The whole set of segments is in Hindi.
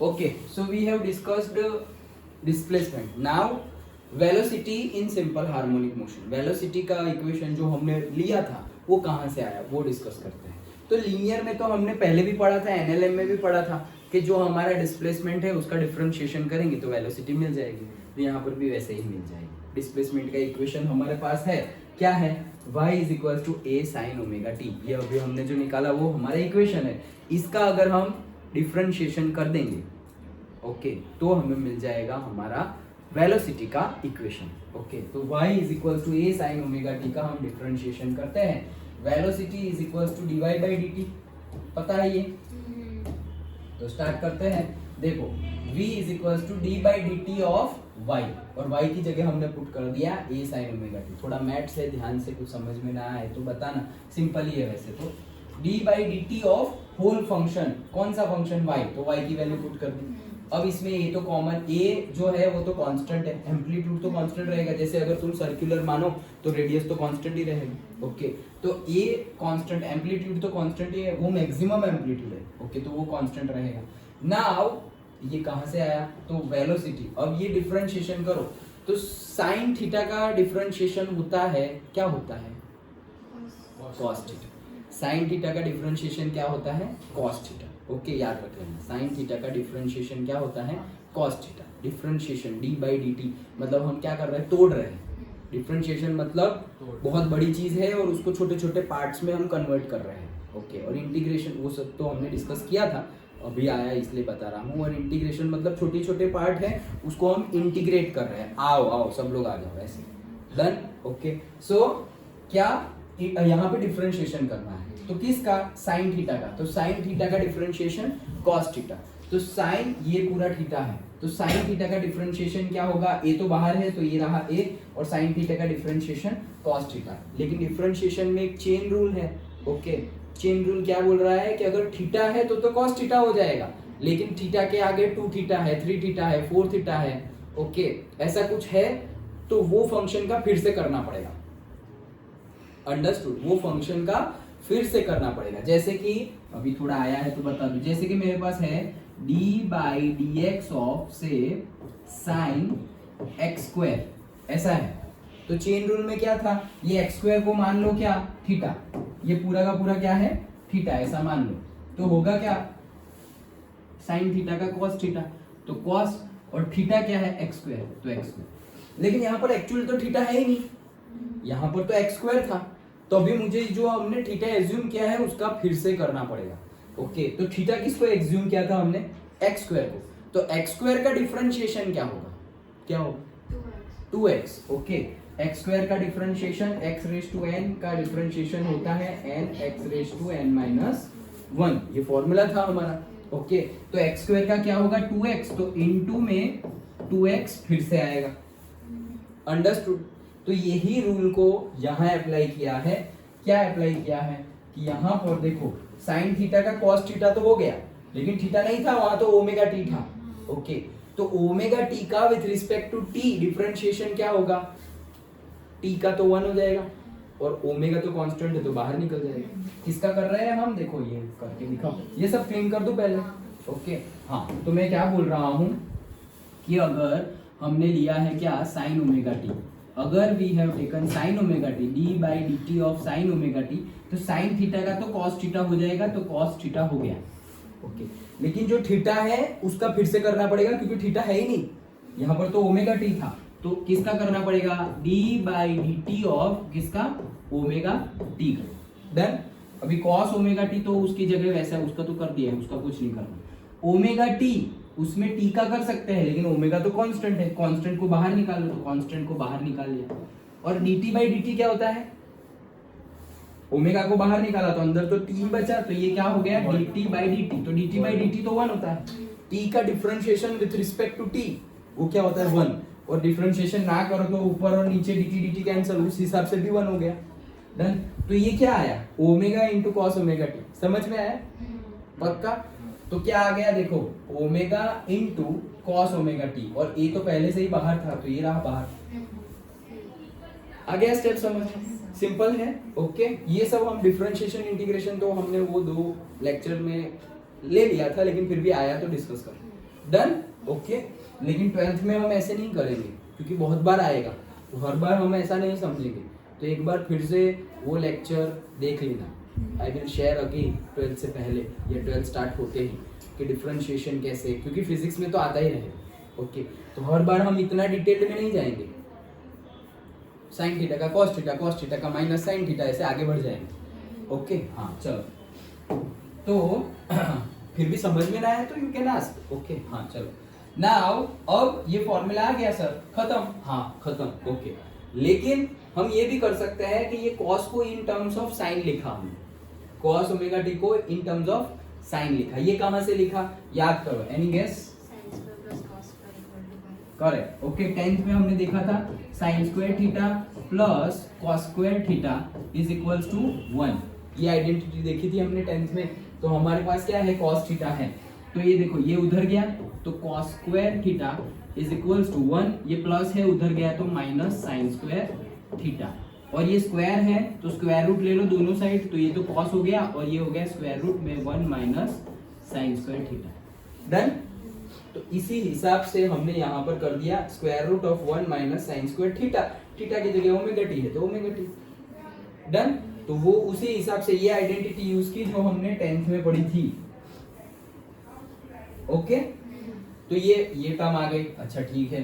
Okay, so we have discussed displacement. Now velocity in simple harmonic motion. Velocity का इक्वेशन जो हमने लिया था वो कहाँ से आया वो डिस्कस करते हैं. तो लीनियर में तो हमने पहले भी पढ़ा था, एनएलएम में भी पढ़ा था कि जो हमारा डिस्प्लेसमेंट है उसका डिफरेंशिएशन करेंगे तो वेलोसिटी मिल जाएगी. तो यहाँ पर भी वैसे ही मिल जाएगी. डिस्प्लेसमेंट का इक्वेशन हमारे पास है, क्या है, y is equal to a sine omega t. ये अभी हमने जो निकाला वो हमारा इक्वेशन है. इसका अगर हम डिफरेंशिएशन कर देंगे ओके तो हमें मिल जाएगा हमारा वेलोसिटी का इक्वेशन. ओके तो y is equal to a sine omega t का हम डिफरेंशिएशन करते हैं. Velocity is equal to d y by d t, पता है ये. तो स्टार्ट करते हैं. देखो v is equal to d by d t of y और y की जगह हमने पुट कर दिया a साइन ओमेगा टी. थोड़ा मैथ्स है, ध्यान से कुछ समझ में ना आए तो बताना, सिंपल ही है वैसे तो. d by d t of whole function, कौन सा फंक्शन y, तो y की वैल्यू पुट कर दी. अब इसमें a तो कॉमन, a जो है वो तो कांस्टेंट है, एम्पलीट्यूड तो कांस्टेंट रहेगा. जैसे अगर तुम सर्कुलर मानो तो रेडियस तो कांस्टेंट ही रहेगा. ओके तो a कांस्टेंट, एम्पलीट्यूड तो कांस्टेंट ही है, वो मैक्सिमम एम्पलीट्यूड है. ओके तो वो कांस्टेंट रहेगा. नाउ ये कहाँ से आया, तो वेलोसिटी. अब ये डिफरेंशिएशन करो तो साइन थीटा का डिफरेंशिएशन होता है, क्या होता है, कॉस थीटा. साइन थीटा का डिफरेंशिएशन क्या होता है, कॉस थीटा. ओके याद रख लेना, साइन थीटा का डिफरेंशिएशन क्या होता है, cos theta. Differentiation D by d T मतलब हम क्या कर रहे हैं, तोड़ रहे हैं. डिफरेंशिएशन मतलब बहुत बड़ी चीज है और उसको छोटे छोटे पार्ट्स में हम कन्वर्ट कर रहे हैं. ओके और इंटीग्रेशन वो सब तो हमने डिस्कस किया था, अभी आया इसलिए बता रहा हूँ. और इंटीग्रेशन मतलब छोटे छोटे पार्ट है उसको हम इंटीग्रेट कर रहे हैं. आओ आओ सब लोग आ जाओ ऐसे. डन. ओके सो क्या यहाँ पे डिफरेंशिएशन करना है तो किसका, साइन थीटा का. तो साइन थीटा का डिफरेंशिएशन कॉस थीटा. तो साइन ये पूरा थीटा है तो साइन थीटा का डिफरेंशिएशन क्या होगा, ए तो बाहर है तो ये रहा ए और साइन थीटा का डिफरेंशिएशन कॉस थीटा. लेकिन डिफरेंशिएशन में एक चेन रूल है. ओके चेन रूल क्या बोल रहा है कि अगर थीटा है तो कॉस थीटा हो जाएगा, लेकिन थीटा के आगे 2 थीटा है, 3 थीटा है, 4 थीटा है. ओके ऐसा कुछ है तो वो फंक्शन का फिर से करना पड़ेगा. अंडरस्टूड, वो फंक्शन का फिर से करना पड़ेगा. जैसे कि अभी थोड़ा आया है तो बता दूं, जैसे कि मेरे पास है d by D x of से साइन एक्स स्क्वायर, ऐसा है. तो चेन रूल में क्या था, ये एक्स स्क्वायर को मान लो क्या, थीटा. ये पूरा का पूरा क्या है, थीटा, ऐसा मान लो. तो होगा क्या, साइन थीटा का कॉस थीटा. तो कॉस और थीटा क्या है, एक्स स्क्वायर, तो एक्स स्क्वायर. लेकिन यहाँ पर एक्चुअल तो थीटा है ही नहीं, यहाँ पर तो एक्स स्क्वायर था. तो अभी मुझे जो हमने थीटा एज्यूम किया है उसका फिर से करना पड़ेगा. ओके तो थीटा किसको एज्यूम किया था हमने, एक्स स्क्वायर को. तो एक्स स्क्वायर का डिफरेंशिएशन क्या होगा, क्या होगा, 2x. ओके एक्स स्क्वायर का differentiation x raise to n का डिफरेंशिएशन होता है n x raise to n minus 1. ये फॉर्मूला था हमारा. ओके तो एक्स स्क्वायर का क्या होगा, 2x. तो इनटू में 2x फिर से आएगा. अंडरस्टूड. तो यही रूल को यहाँ अप्लाई किया है. क्या अप्लाई किया है कि यहाँ पर देखो साइन थीटा का कॉस थीटा तो हो गया, लेकिन थीटा नहीं था वहां, तो ओमेगा टी था. ओके तो ओमेगा टी का with respect to t differentiation क्या होगा, टी का तो 1 हो जाएगा और ओमेगा तो कांस्टेंट है तो बाहर निकल जाएगा. किसका कर रहे हैं हम, देखो ये करके दिखाओ. ये सब क्लीन कर दो पहले. ओके हाँ तो मैं क्या बोल रहा हूँ कि अगर हमने लिया है क्या, साइन ओमेगा टी. अगर we have taken sine omega t, d by d t of sine omega t, तो साइन थीटा का तो कॉस थीटा हो जाएगा, तो कॉस थीटा हो गया. ओके लेकिन जो थीटा है उसका फिर से करना पड़ेगा क्योंकि थीटा है ही नहीं, यहाँ पर तो ओमेगा टी था. तो किसका करना पड़ेगा, D by d t of किसका, ओमेगा टी का. डन. अभी कॉस ओमेगा टी तो उसकी जगह वैसा है, उसका तो कर दिया है, उसका कुछ नहीं करना. ओमेगा टी उसमें टी का कर सकते हैं, लेकिन ओमेगा तो कांस्टेंट है, कांस्टेंट को बाहर निकालो, तो कांस्टेंट को बाहर निकाल लिया. और dt बाई dt क्या होता है, ओमेगा को बाहर निकाला तो अंदर तो t बचा, तो ये क्या हो गया, dt बाई dt. तो dt बाई dt तो 1 होता है. t का differentiation with respect to t वो क्या होता है, 1. और डिफरेंशिएशन ना करो तो ऊपर और नीचे dt dt कैंसिल, उस हिसाब से भी 1 हो गया. डन. तो ये क्या आया, omega into cos omega T. समझ में आया पक्का. तो क्या आ गया, देखो omega into cos omega T, और ए तो पहले से ही बाहर था तो ये रहा बाहर. आ गया स्टेप समझ, सिंपल है. ओके ये सब हम डिफरेंशिएशन इंटीग्रेशन तो हमने वो 2 लेक्चर में ले लिया था, लेकिन फिर भी आया तो डिस्कस कर. Done, okay. लेकिन 12th में हम ऐसे नहीं करेंगे क्योंकि बहुत बार आएगा, तो हर बार हम ऐसा नहीं समझेंगे। तो एक बार फिर से वो लेक्चर देख लेना, I will share again 12th से पहले या 12th स्टार्ट होते ही कि डिफरेंशिएशन कैसे, क्योंकि फिजिक्स में तो आता ही रहे, ओके। तो हर बार हम इतना डिटेल में नहीं जाएंगे, साइन थीटा का कॉस थीटा का माइनस साइन थीटा, ऐसे आगे बढ़ जाएंगे, ओके। हाँ चलो, तो फिर भी समझ में ना आया तो यू कैन आस्क, ओके। हाँ चलो, नाउ अब ये फॉर्मूला आ गया सर, खत्म, हाँ खत्म, ओके। लेकिन हम ये भी कर सकते हैं कि ये कॉस को इन टर्म्स ऑफ साइन लिखा, हमने कॉस ओमेगा टी को इन टर्म्स ऑफ साइन लिखा। ये कहां से लिखा, याद करो, any guess? Correct, okay. 10th में हमने देखा था sine square theta plus cos square theta is equals to 1। ये आइडेंटिटी देखी थी हमने 10th में। तो हमारे पास क्या है, कॉस थीटा है, तो ये देखो ये उधर गया तो cos square theta is equals to 1, ये प्लस है उधर गया तो माइनस साइन स्क्वायर थीटा, और ये स्क्वायर है तो स्क्वायर रूट ले लो दोनों साइड, तो ये तो कॉस हो गया और ये हो गया स्क्वायर रूट में 1 minus sine square theta. Done. तो इसी हिसाब से हमने यहाँ पर कर दिया square root of 1 minus sine square theta, theta की जगह ओमेगा टी है तो ओमेगा टी। डन। तो वो उसी हिसाब से ये आइडेंटिटी यूज की जो हमने 10th में पढ़ी थी, ओके। तो ये टर्म आ गई, अच्छा ठीक है।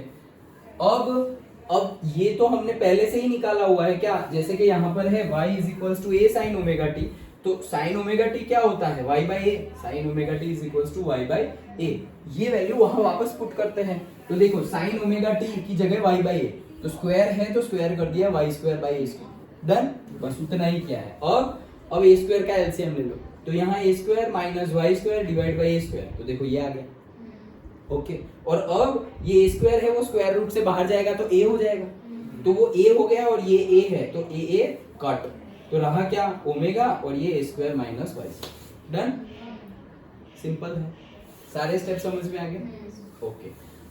अब ये तो हमने पहले से ही निकाला हुआ है क्या, जैसे कि यहाँ पर है y is equals to a sin omega t, तो sin ओमेगा टी क्या होता है, y by a, sin omega t is equals to y by a। ये वैल्यू वहां वापस पुट करते हैं, तो देखो sin ओमेगा टी की जगह y बाई a, तो स्क्वायर है तो स्क्वायर कर दिया y square by a square. Done, बस उतना ही किया है। अब a स्क्वायर का एलसीएम ले लो, तो यहाँ a square minus y square divide by a square, तो देखो ये आ गया, ओके। और अब ये a स्क्वायर है वो स्क्वायर रूट से बाहर जाएगा तो a हो जाएगा, तो वो a हो गया और ये a है तो a कट, तो रहा क्या ओमेगा और ये a square minus y square. Done, simple है, सारे स्टेप समझ में आ गए, ओके।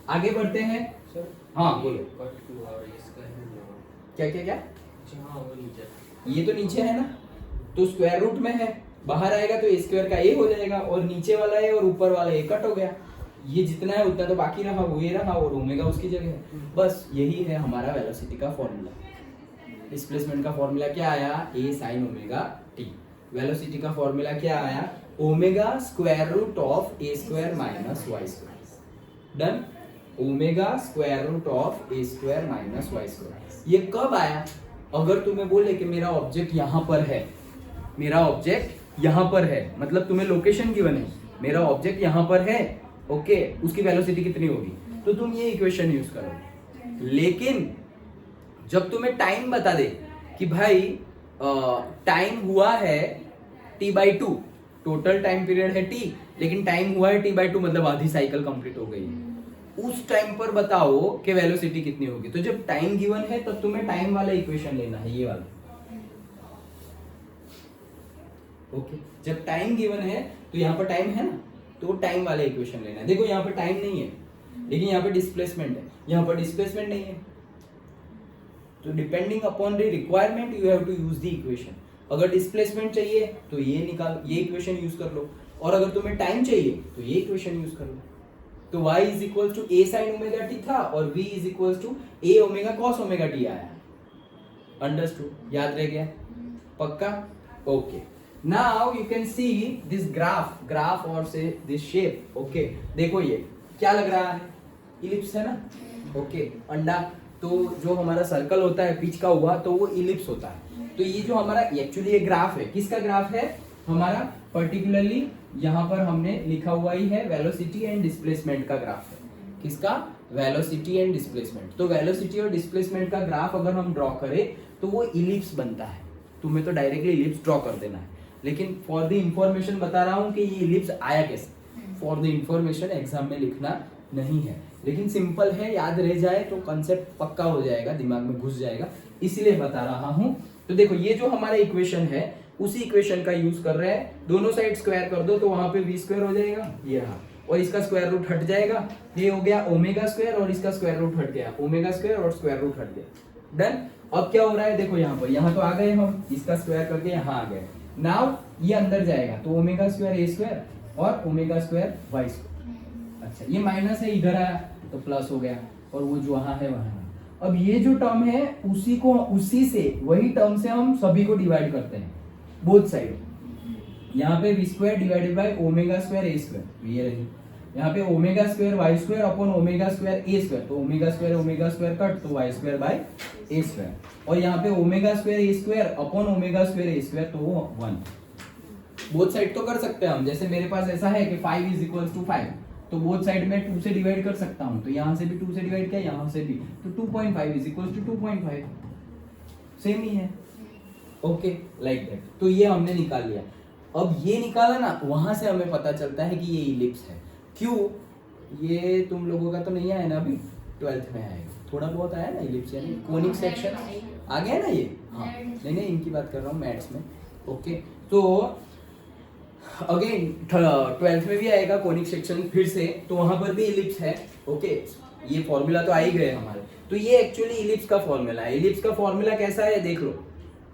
आगे बढ़ते हैं सर। हाँ बोलो, क्या क्या क्या, ये तो नीचे है ना, तो स्क्वायर रूट में है, बाहर आएगा तो a स्क्वायर का a हो जाएगा और नीचे वाला है और ऊपर वाला a कट हो गया, ये जितना है उतना तो बाकी रहा, वो ये रहा और ओमेगा उसकी जगह है। बस यही है हमारा वेलोसिटी का फॉर्मूला। डिस्प्लेसमेंट का फॉर्मूला क्या आया, a sin omega t। Velocity का फॉर्मूला क्या आया, omega square root of a square minus y square. Done, omega square root of a square minus y square. ये कब आया, अगर तुम्हें बोले कि मेरा ऑब्जेक्ट यहाँ पर है, मेरा ऑब्जेक्ट यहाँ पर है, मतलब तुम्हें लोकेशन गिवन है, मेरा ऑब्जेक्ट यहाँ पर है, ओके, उसकी वेलोसिटी कितनी होगी, तो तुम ये इक्वेशन यूज करोगे। लेकिन जब तुम्हें टाइम बता दे कि भाई टाइम हुआ है t/2, टोटल टाइम पीरियड है t, लेकिन टाइम हुआ है t/2 मतलब आधी साइकिल कंप्लीट हो गई है, उस टाइम पर बताओ कि वेलोसिटी कितनी होगी। तो जब टाइम गिवन है तब तुम्हें टाइम वाला इक्वेशन लेना है, ये वाला, ओके। जब टाइम गिवन है तो यहाँ पर टाइम है ना, तो टाइम वाला इक्वेशन लेना है। देखो यहाँ पर टाइम नहीं है लेकिन यहाँ पर डिस्प्लेसमेंट है, यहाँ पर डिस्प्लेसमेंट नहीं है, तो depending upon the requirement you have to use the equation. अगर डिस्प्लेसमेंट चाहिए तो ये निकाल, ये इक्वेशन यूज कर लो, और अगर तुम्हें टाइम चाहिए तो ये इक्वेशन यूज कर लो। तो y is equal to a sin omega t था और v is equal to a omega cos omega t आया। अंडरस्टूड, याद रह गया, पक्का, okay. Now you can see this graph और से दिस शेप, ओके। देखो ये क्या लग रहा है, इलिप्स है ना, ओके। अंडा, तो जो हमारा सर्कल होता है पिच का हुआ तो वो इलिप्स होता है। तो ये जो हमारा एक्चुअली ये ग्राफ है, किसका ग्राफ है, हमारा पर्टिकुलरली यहाँ पर हमने लिखा हुआ ही है वेलोसिटी एंड डिस्प्लेसमेंट का ग्राफ है। किसका, वेलोसिटी एंड डिस्प्लेसमेंट। तो वेलोसिटी और डिस्प्लेसमेंट का ग्राफ अगर हम ड्रॉ करें तो वो इलिप्स बनता है। तुम्हें तो डायरेक्टली इलिप्स ड्रॉ कर देना है, लेकिन फॉर द इंफॉर्मेशन बता रहा हूँ कि ये इलिप्स आया कैसे, फॉर द इंफॉर्मेशन एग्जाम में लिखना नहीं है, लेकिन सिंपल है, याद रह जाए तो कंसेप्ट पक्का हो जाएगा, दिमाग में घुस जाएगा, इसलिए बता रहा हूँ। तो देखो ये जो हमारा इक्वेशन है उसी इक्वेशन का यूज कर रहे हैं, दोनों साइड स्क्वायर कर दो तो वहां पे v स्क्वायर हो जाएगा, ये रहा, और इसका स्क्वायर रूट हट जाएगा, ये हो गया ओमेगा स्क्वायर और इसका स्क्वायर रूट हट गया, ओमेगा स्क्वायर और स्क्वायर रूट हट गया। डन। अब क्या हो रहा है, देखो यहाँ पर, यहाँ तो आ गए हम, इसका स्क्वायर करके यहाँ आ गए। नाउ ये अंदर जाएगा तो ओमेगा स्क्वायर a स्क्वायर और ओमेगा स्क्वायर y स्क्वायर। अच्छा ये माइनस है, इधर आया तो प्लस हो गया, और वो जो वहां है वहां। अब ये जो टर्म है उसी से वही टर्म से हम सभी को डिवाइड करते हैं बोथ साइड। यहाँ पे V square divided by omega square A square, ये रही। यहाँ पे omega square Y square upon omega square A square, तो ओमेगा स्क्वायर कट तो Y square by A square, और यहाँ पे omega square A square upon omega square A square, तो वो 1। बोथ साइड तो कर सकते हैं हम, जैसे मेरे पास ऐसा है कि 5 इज इक्वल टू 5, तो बोथ साइड में 2 से डिवाइड कर सकता हूँ, तो यहाँ से भी 2 से डिवाइड किया, यहाँ से भी, तो 2.5 इज इक्वल टू 2.5, सेम ही है। ओके लाइक दैट, तो ये हमने निकाल लिया। अब ये निकाला ना, वहां से हमें पता चलता है कि ये इलिप्स है। क्यों? ये तुम लोगों का तो नहीं आया ना, अभी 12th में आएगा, थोड़ा बहुत आया ना इलिप्स यानी कोनिक सेक्शन आ गया ना ये। हाँ नहीं इनकी बात कर रहा हूँ मैथ्स में। ओके तो अगेन 12th में भी आएगा कोनिक सेक्शन फिर से, तो वहां पर भी इलिप्स है। ओके ये फॉर्मूला तो आ ही गए हमारे, तो ये एक्चुअली इलिप्स का फॉर्मूला है। इलिप्स का फॉर्मूला कैसा है देख लो,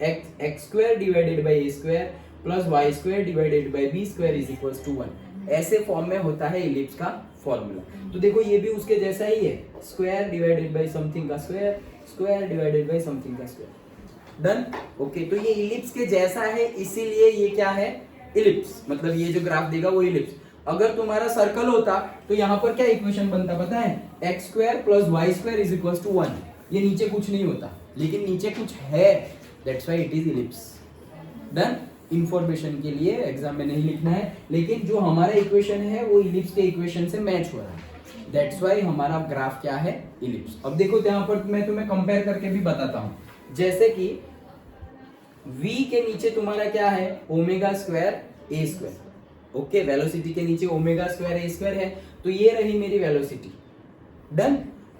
X square divided by A square plus Y square divided by B square is equals to 1, ऐसे फॉर्म में होता है इलिप्स का फॉर्मूला। तो देखो ये भी उसके जैसा ही है, स्क्वायर डिवाइडेड बाई समथिंग का square, square divided by something का स्क्वायर। डन। ओके तो ये इलिप्स के जैसा है, इसीलिए ये क्या है, इलिप्स। मतलब ये जो ग्राफ देगा वो इलिप्स। अगर तुम्हारा सर्कल होता तो यहाँ पर क्या इक्वेशन बनता पता है, x square plus Y square is equals to 1। ये नीचे कुछ नहीं होता, लेकिन नीचे कुछ है, that's why it is ellipse. Done. Information के लिए एग्जाम में नहीं लिखना है, लेकिन जो हमारा इक्वेशन है वो इलिप्स के इक्वेशन से मैच हो रहा है, दैट्स व्हाई हमारा ग्राफ क्या है, इलिप्स। अब देखो यहाँ पर मैं तुम्हें कंपेयर करके भी बताता हूँ, जैसे कि v के नीचे तुम्हारा क्या है, omega square A square. Okay velocity के नीचे ओमेगा स्क्वायर ए स्क्वायर है, तो ये रही मेरी वेलोसिटी। डन।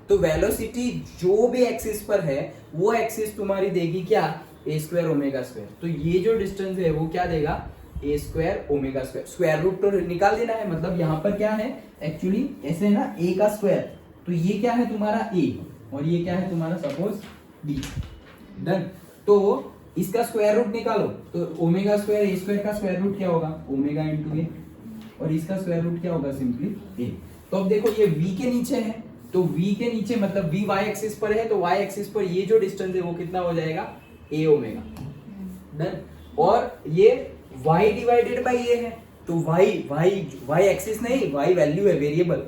तो वेलोसिटी जो भी एक्सिस पर है वो एक्सिस तुम्हारी देगी क्या, ए स्क्वायर ओमेगा स्क्वायर। तो ये जो डिस्टेंस है वो क्या देगा, A square omega square. Square root तो निकाल देना है, मतलब यहाँ पर क्या है एक्चुअली ऐसे है ना, ए का स्क्वायर, तो ये क्या है तुम्हारा ए, और ये क्या है तुम्हारा सपोज बी। डन। तो इसका स्क्वायर रूट निकालो, तो ओमेगा स्क्वायर ए स्क्वायर का स्क्वायर रूट क्या होगा, ओमेगा इंटू ए, और इसका स्क्वायर रूट क्या होगा, सिंपली ए। तो अब देखो ये v के नीचे है, तो v के नीचे मतलब v y एक्सिस पर है, तो y एक्सिस पर ये जो डिस्टेंस है वो कितना हो जाएगा, a ओमेगा। डन। और ये y डिवाइडेड बाय a है, तो y एक्सिस नहीं, y वैल्यू है, वेरिएबल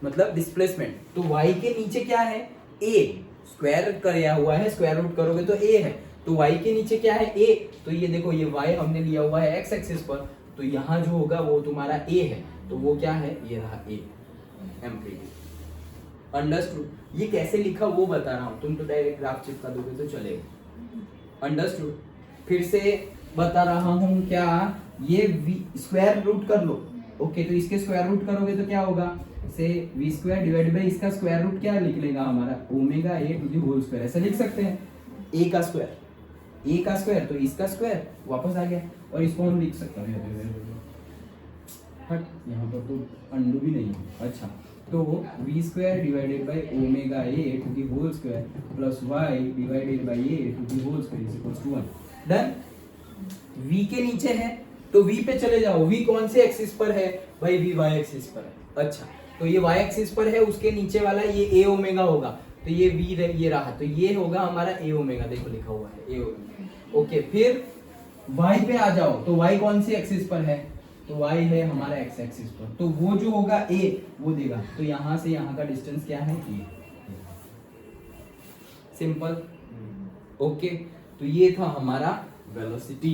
मतलब डिस्प्लेसमेंट। तो y के नीचे क्या है, a स्क्वायर किया हुआ है, स्क्वायर रूट करोगे तो a है, तो y के नीचे क्या है, a। तो ये देखो ये y हमने लिया हुआ है x एक्सिस पर, तो यहाँ जो होगा वो तुम्हारा a है, तो वो क्या है, ये रहा a एम्पलीट्यूड। अंडरस्टूड। ये कैसे लिखा वो बता रहा हूँ, तुम तो डायरेक्ट ग्राफ चिपका दोगे तो चलेगा। अंडरस्टूड। फिर से बता रहा हूँ क्या, ये स्क्वायर रूट कर लो। ओके तो इसके स्क्वायर रूट करोगे तो क्या होगा, से v स्क्वायर डिवाइड बाई इसका स्क्वायर रूट क्या लिख लेगा हमारा, omega a to the whole square, ऐसा लिख सकते हैं। a का स्क्वायर तो इसका स्क्वायर वापस आ गया, और इसको हम लिख सकते हैं, हट यहाँ पर तो अंडू भी नहीं है। अच्छा तो v square divided by omega a to the whole square plus y divided by a to the whole square is equals to 1। Done. v के नीचे है तो v पे चले जाओ, v कौन से एक्सिस पर है भाई, v y एक्सिस पर है। अच्छा तो ये y एक्सिस पर है, उसके नीचे वाला ये a ओमेगा होगा, तो ये v ये रहा, तो ये होगा हमारा a ओमेगा, देखो लिखा हुआ है a ओमेगा। ओके फिर y पे आ जाओ, तो y कौन सी एक्सिस पर है, तो y है हमारा x एक्सिस पर, तो वो जो होगा a वो देगा, तो यहाँ से यहाँ का डिस्टेंस क्या है, a। सिंपल। ओके तो ये था हमारा velocity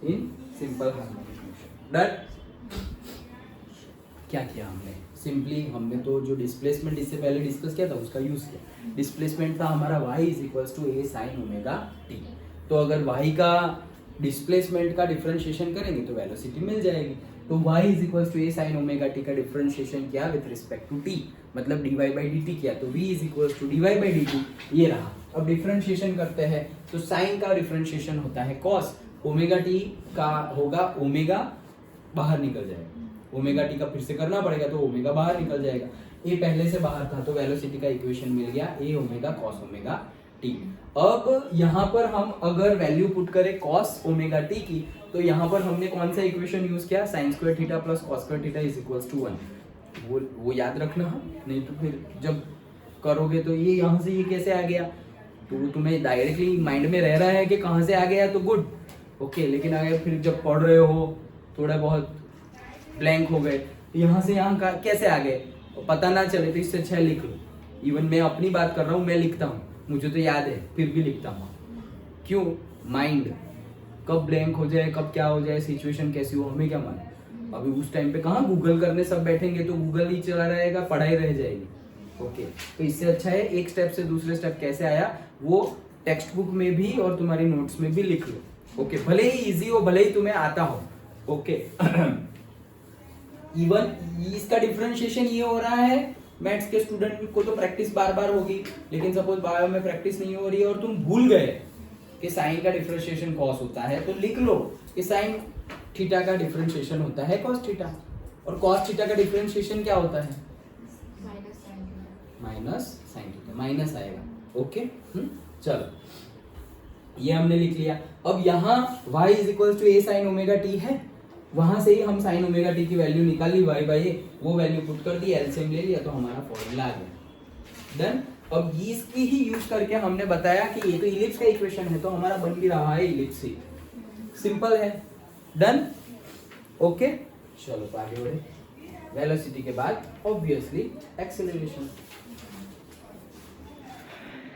in simple harmonic motion. Done. क्या किया हमने, सिंपली हमने तो जो डिस्प्लेसमेंट इससे पहले डिस्कस किया था उसका यूज किया। डिस्प्लेसमेंट था हमारा y is equals to a sine omega t। तो अगर y का डिस्प्लेसमेंट का डिफरेंशिएशन करेंगे तो वेलोसिटी मिल जाएगी। तो y is equals to a sine omega t का डिफरेंशिएशन किया विद रिस्पेक्ट टू t, मतलब dy बाई dt किया, तो v is equals to dy by dt ये रहा। अब डिफरेंशिएशन करते हैं, तो साइन का डिफरेंशिएशन होता है cos, ओमेगा t का होगा ओमेगा बाहर निकल जाएगा, ओमेगा टी का फिर से करना पड़ेगा, तो ओमेगा बाहर निकल जाएगा, ए पहले से बाहर था, तो वेलोसिटी का इक्वेशन मिल गया a omega cos omega t. अब यहाँ पर हम अगर वैल्यू पुट करें कॉस ओमेगा टी की, तो यहाँ पर हमने कौन सा इक्वेशन यूज किया, sine square theta plus cos square theta is equals to 1। वो याद रखना, नहीं तो फिर जब करोगे तो ये यहाँ से ये कैसे आ गया, तो वो तुम्हें डायरेक्टली माइंड में रह रहा है कि कहाँ से आ गया तो गुड, ओके। लेकिन अगर फिर जब पढ़ रहे हो थोड़ा बहुत ब्लैंक हो गए तो यहाँ से यहाँ कैसे आ गए और पता ना चले, तो इससे अच्छा है लिख लो। इवन मैं अपनी बात कर रहा हूँ, मैं लिखता हूँ, मुझे तो याद है फिर भी लिखता हूँ। क्यों? माइंड कब ब्लैंक हो जाए, कब क्या हो जाए, सिचुएशन कैसी हो, हमें क्या मालूम। अभी उस टाइम पे कहाँ गूगल करने सब बैठेंगे, तो गूगल ही चला रहेगा, पढ़ाई रह जाएगी, ओके। तो इससे अच्छा है एक स्टेप से दूसरे स्टेप कैसे आया वो टेक्स्ट बुक में भी और तुम्हारी नोट्स में भी लिख लो, ओके। भले ही इजी हो, भले ही तुम्हें आता हो, ओके। इवन इसका डिफरेंशिएशन ये हो रहा है, मैथ्स के स्टूडेंट को तो प्रैक्टिस बार बार होगी, लेकिन सपोज बायो में प्रैक्टिस नहीं हो रही है और तुम भूल गए कि साइन का डिफरेंशिएशन कॉस होता है, तो लिख लो कि साइन थीटा का डिफरेंशिएशन होता है कॉस थीटा, और कॉस थीटा का डिफरेंशिएशन क्या होता है, माइनस साइन थीटा, माइनस आएगा, ओके। चलो ये हमने लिख लिया। अब यहाँ y is equal to a sine omega t है, वहां से ही हम साइन ओमेगा टी की वैल्यू निकाल ली, y बाई ए, वो वैल्यू पुट कर दी, एलसीएम ले लिया, तो हमारा फॉर्मूला आ गया। देन अब इसकी ही यूज करके हमने बताया कि ये तो इलिप्स का इक्वेशन है, तो हमारा बन भी रहा है इलिप्स ही, सिंपल है। Done, okay. चलो आगे बढ़े। वेलोसिटी के बाद ऑब्वियसली एक्सेलरेशन।